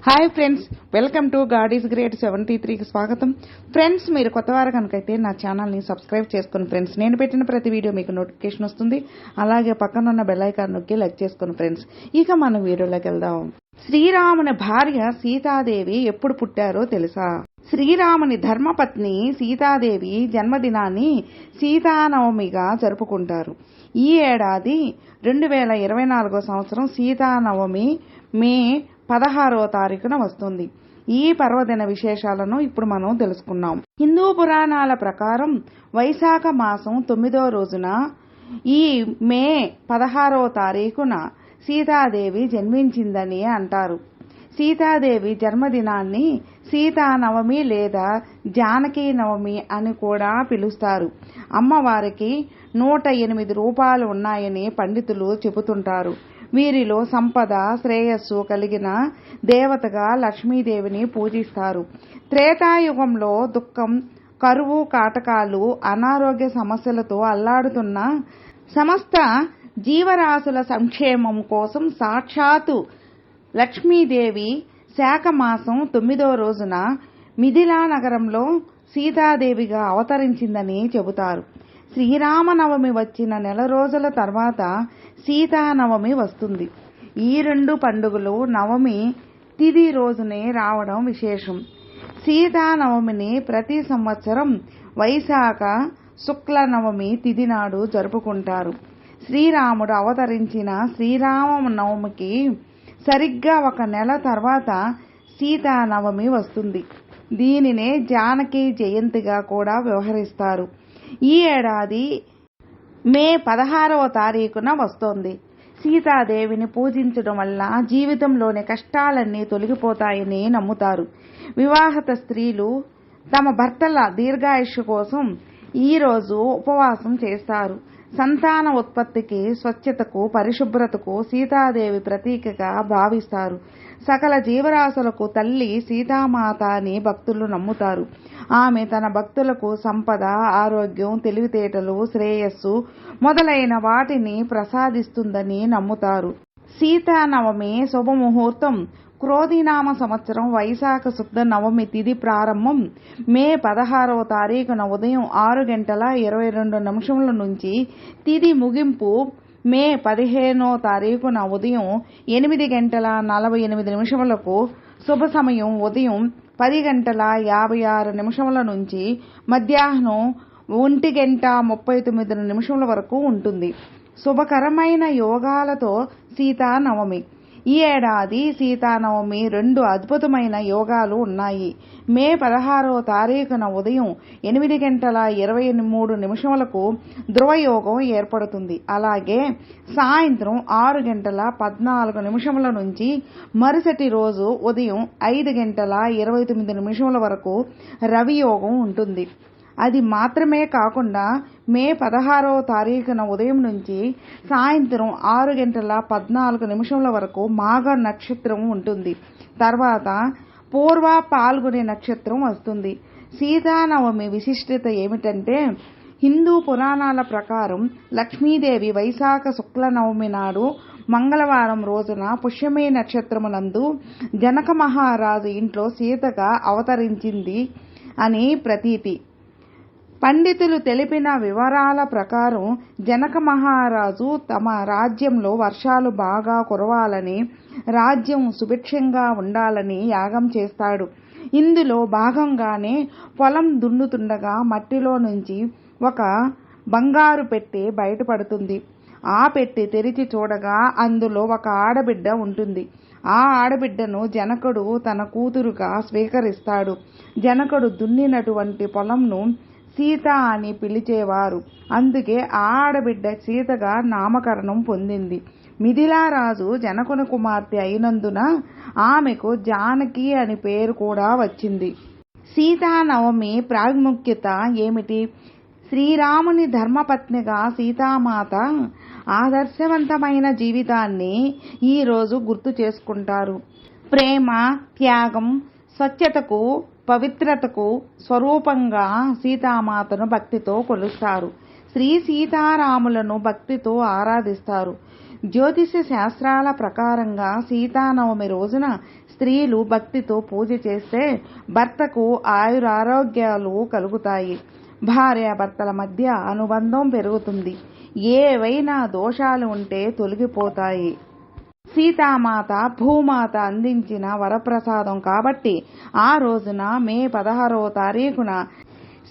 Hi friends, welcome to God is great 73కి స్వాగతం. Friends, మీరు కొత్తవారు కనుకైతే నా ఛానల్ని సబ్స్క్రైబ్ చేసుకుని ఫ్రెండ్స్. నేను పెట్టిన ప్రతి వీడియో మీకు నోటిఫికేషన్ వస్తుంది. అలాగే పక్కన ఉన్న బెల్ ఐకాన్ నొక్కి లైక్ చేసుకుని ఫ్రెండ్స్. ఇక మనం వీడియోలోకి వెళ్దాం. శ్రీరాముని భార్య సీతాదేవి ఎప్పుడు పుట్టారో తెలుసా? శ్రీరాముని ధర్మపత్ని సీతాదేవి జన్మదినాన్ని సీతానవమిగా జరుపుకుంటారు. ఈ ఏడాది 2024 సంవత్సరం సీతానవమి మే 16వ తారీఖున వస్తుంది. ఈ పర్వదిన విశేషాలను ఇప్పుడు మనం తెలుసుకున్నాం. హిందూ పురాణాల ప్రకారం వైశాఖ మాసం 9వ రోజున ఈ మే 16వ తారీఖున సీతాదేవి జన్మించిందని అంటారు. సీతాదేవి జన్మదినాన్ని సీతానవమి లేదా జానకి నవమి అని కూడా పిలుస్తారు. అమ్మవారికి 108 రూపాలు ఉన్నాయని పండితులు చెబుతుంటారు. వీరిలో సంపద, శ్రేయస్సు కలిగిన దేవతగా లక్ష్మీదేవిని పూజిస్తారు. త్రేతాయుగంలో దుఃఖం, కరువు, కాటకాలు, అనారోగ్య సమస్యలతో అల్లాడుతున్న సమస్త జీవరాశుల సంక్షేమం కోసం సాక్షాత్తు లక్ష్మీదేవి శాఖమాసం 9వ రోజున మిథిలా నగరంలో సీతాదేవిగా అవతరించిందని చెబుతారు. శ్రీరామనవమి వచ్చిన నెల రోజుల తర్వాత సీతానవమి వస్తుంది. ఈ రెండు పండుగలు నవమి తిథి రోజునే రావడం విశేషం. సీతానవమిని ప్రతి సంవత్సరం వైశాఖ శుక్ల నవమి తిథి నాడు జరుపుకుంటారు. శ్రీరాముడు అవతరించిన శ్రీరామనవమికి సరిగ్గా ఒక నెల తర్వాత సీతానవమి వస్తుంది. దీనినే జానకి జయంతిగా కూడా వ్యవహరిస్తారు. ఈ ఏడాది మే 16వ తారీఖున వస్తోంది. సీతాదేవిని పూజించడం వల్ల జీవితంలోని కష్టాలన్నీ తొలగిపోతాయని నమ్ముతారు. వివాహిత స్త్రీలు తమ భర్తల దీర్ఘాయుష్షు కోసం ఈరోజు ఉపవాసం చేస్తారు. సంతాన ఉత్పత్తికి, స్వచ్ఛతకు, పరిశుభ్రతకు సీతాదేవి ప్రతీకగా భావిస్తారు. సకల జీవరాశులకు తల్లి సీతామాత అని భక్తులు నమ్ముతారు. ఆమె తన భక్తులకు సంపద, ఆరోగ్యం, తెలివితేటలు, శ్రేయస్సు మొదలైన వాటిని ప్రసాదిస్తుందని నమ్ముతారు. సీతానవమి శుభముహూర్తం క్రోధినామ సంవత్సరం వైశాఖ శుద్ధ నవమి తిథి ప్రారంభం మే 16వ తారీఖున ఉదయం 6:22 నుంచి తిథి ముగింపు మే 15వ తారీఖున ఉదయం 8:48 శుభ సమయం ఉదయం 10:56 నుంచి మధ్యాహ్నం 1:39 వరకు ఉంటుంది. శుభకరమైన యోగాలతో సీతానవమి. ఈ ఏడాది సీతానవమి 2 అద్భుతమైన యోగాలు ఉన్నాయి. మే 16వ తారీఖున ఉదయం 8:23 ధ్రువయోగం ఏర్పడుతుంది. అలాగే సాయంత్రం 6:14 నుంచి మరుసటి రోజు ఉదయం 5:29 వరకు రవియోగం ఉంటుంది. అది మాత్రమే కాకుండా మే 16వ తారీఖున ఉదయం నుంచి సాయంత్రం 6:14 వరకు మాఘ నక్షత్రం ఉంటుంది. తర్వాత పూర్వ పాల్గొనే నక్షత్రం వస్తుంది. సీతానవమి విశిష్టత ఏమిటంటే, హిందూ పురాణాల ప్రకారం లక్ష్మీదేవి వైశాఖ శుక్ల నవమి నాడు మంగళవారం రోజున పుష్యమి నక్షత్రమునందు జనక మహారాజు ఇంట్లో సీతగా అవతరించింది అని ప్రతీతి. పండితులు తెలిపిన వివరాల ప్రకారం జనక మహారాజు తమ రాజ్యంలో వర్షాలు బాగా కురవాలని, రాజ్యం సుభిక్షంగా ఉండాలని యాగం చేస్తాడు. ఇందులో భాగంగానే పొలం దున్నుతుండగా మట్టిలో నుంచి ఒక బంగారు పెట్టె బయటపడుతుంది. ఆ పెట్టె తెరిచి చూడగా అందులో ఒక ఆడబిడ్డ ఉంటుంది. ఆ ఆడబిడ్డను జనకుడు తన కూతురుగా స్వీకరిస్తాడు. జనకుడు దున్నినటువంటి పొలంను సీత అని పిలిచేవారు. అందుకే ఆ ఆడబిడ్డ సీతగా నామకరణం పొందింది. మిథిలా రాజు జనకుని కుమార్తె అయినందున ఆమెకు జానకి అని పేరు కూడా వచ్చింది. సీతానవమి ప్రాముఖ్యత ఏమిటి? శ్రీరాముని ధర్మపత్నిగా సీతామాత ఆదర్శవంతమైన జీవితాన్ని ఈరోజు గుర్తు చేసుకుంటారు. ప్రేమ, త్యాగం, స్వచ్ఛతకు, పవిత్రతకు స్వరూపంగా సీతామాతను భక్తితో కొలుస్తారు. శ్రీ సీతారాములను భక్తితో ఆరాధిస్తారు. జ్యోతిష శాస్త్రాల ప్రకారంగా సీతానవమి రోజున స్త్రీలు భక్తితో పూజ చేస్తే భర్తకు ఆయురారోగ్యాలు కలుగుతాయి. భార్యాభర్తల మధ్య అనుబంధం పెరుగుతుంది. ఏవైనా దోషాలు ఉంటే తొలగిపోతాయి. సీతామాత భూమాత అందించిన వరప్రసాదం కాబట్టి ఆ రోజున మే 16వ తారీఖున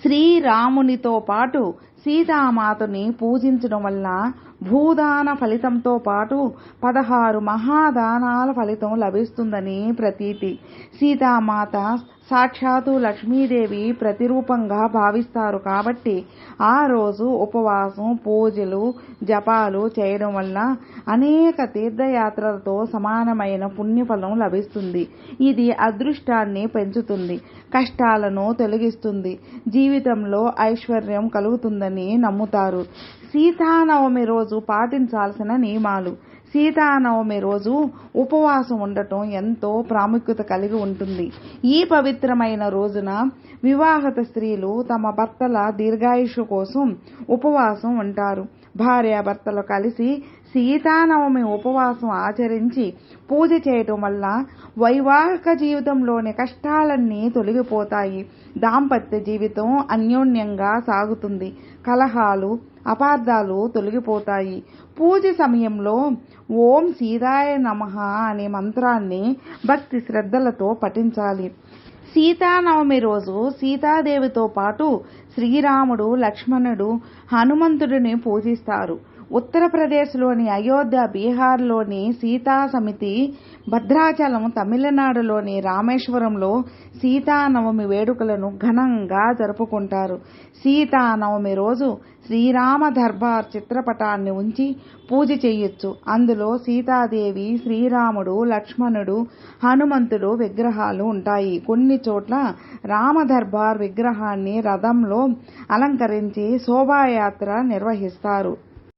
శ్రీరామునితో పాటు సీతామాతని పూజించడం వల్ల భూదాన ఫలితంతో పాటు 16 మహాదానాల ఫలితం లభిస్తుందని ప్రతీతి. సీతామాత సాక్షాత్తు లక్ష్మీదేవి ప్రతిరూపంగా భావిస్తారు కాబట్టి ఆ రోజు ఉపవాసం, పూజలు, జపాలు చేయడం వల్ల అనేక తీర్థయాత్రలతో సమానమైన పుణ్యఫలం లభిస్తుంది. ఇది అదృష్టాన్ని పెంచుతుంది, కష్టాలను తొలగిస్తుంది, జీవితంలో ఐశ్వర్యం కలుగుతుందని నమ్ముతారు. సీతానవమి రోజు పాటించాల్సిన నియమాలు. సీతానవమి రోజు ఉపవాసం ఉండటం ఎంతో ప్రాముఖ్యత కలిగి ఉంటుంది. ఈ పవిత్రమైన రోజున వివాహిత స్త్రీలు తమ భర్తల దీర్ఘాయుషు కోసం ఉపవాసం ఉంటారు. భార్యాభర్తలు కలిసి సీతానవమి ఉపవాసం ఆచరించి పూజ చేయటం వల్ల వైవాహిక జీవితంలోని కష్టాలన్నీ తొలగిపోతాయి. దాంపత్య జీవితం అన్యోన్యంగా సాగుతుంది. కలహాలు, అపార్థాలు తొలగిపోతాయి. పూజ సమయంలో ఓం సీతాయ నమః అనే మంత్రాన్ని భక్తి శ్రద్ధలతో పఠించాలి. సీతానవమి రోజు సీతాదేవితో పాటు శ్రీరాముడు, లక్ష్మణుడు, హనుమంతుడిని పూజిస్తారు. ఉత్తరప్రదేశ్లోని అయోధ్య, బీహార్లోని సీతా సమితి, భద్రాచలం, తమిళనాడులోని రామేశ్వరంలో సీతానవమి వేడుకలను ఘనంగా జరుపుకుంటారు. సీతానవమి రోజు శ్రీరామ దర్బార్ చిత్రపటాన్ని ఉంచి పూజ చేయొచ్చు. అందులో సీతాదేవి, శ్రీరాముడు, లక్ష్మణుడు, హనుమంతుడు విగ్రహాలు ఉంటాయి. కొన్ని చోట్ల రామ దర్బార్ విగ్రహాన్ని రథంలో అలంకరించి శోభాయాత్ర నిర్వహిస్తారు.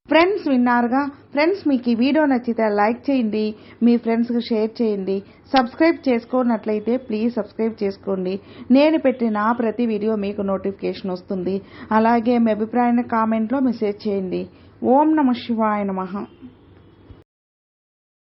ఫ్రెండ్స్, విన్నారుగా. ఫ్రెండ్స్, మీకు ఈ వీడియో నచ్చితే లైక్ చేయండి, మీ ఫ్రెండ్స్కి షేర్ చేయండి. సబ్స్క్రైబ్ చేసుకున్నట్లయితే ప్లీజ్ సబ్స్క్రైబ్ చేసుకోండి. నేను పెట్టిన ప్రతి వీడియో మీకు నోటిఫికేషన్ వస్తుంది. అలాగే మీ అభిప్రాయాన్ని కామెంట్లో మెసేజ్ చేయండి. ఓం నమః శివాయ నమః.